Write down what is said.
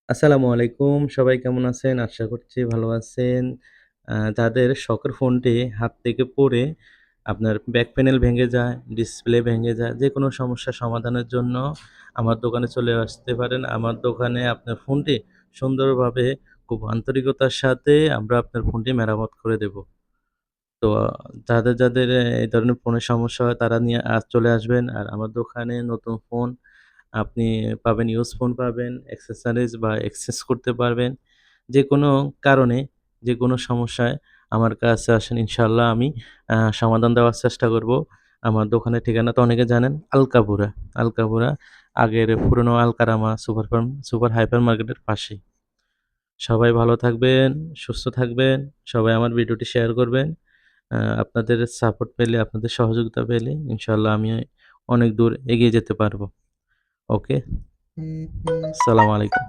আসসালামু আলাইকুম। সবাই কেমন আছেন? আশা করছি ভালো আছেন। যাদের শখের ফোনটি হাত থেকে পড়ে আপনার ব্যাক প্যানেল ভেঙে যায়, ডিসপ্লে ভেঙে যায়, যেকোনো সমস্যার সমাধানের জন্য আমার দোকানে চলে আসতে পারেন। আমার দোকানে আপনার ফোনটি সুন্দরভাবে খুব আন্তরিকতার সাথে আমরা আপনার ফোনটি মেরামত করে দেব। তো যাদের এই ধরনের ফোনের সমস্যা হয় তারা নিয়ে চলে আসবেন। আর আমার দোকানে নতুন ফোন আপনি পাবেন, ইউজ ফোন পাবেন, অ্যাক্সেসরিজ বা এক্সচেঞ্জ করতে পারবেন। যেকোনো কারণে, যেকোনো সমস্যায় আমার কাছে আসেন, ইনশাআল্লাহ আমি সমাধান দেওয়ার চেষ্টা করব। আমার দোকানের ঠিকানা তো অনেকে জানেন, আলকাপুরা। আলকাপুরা আগের পুরনো আলকারামা সুপার হাইপার মার্কেটের পাশেই। সবাই ভালো থাকবেন, সুস্থ থাকবেন। সবাই আমার ভিডিওটি শেয়ার করবেন। আপনাদের সাপোর্ট পেলে, আপনাদের সহযোগিতা পেলে ইনশাআল্লাহ আমি অনেক দূর এগিয়ে যেতে পারবো। ওকে? আসসালামু আলাইকুম।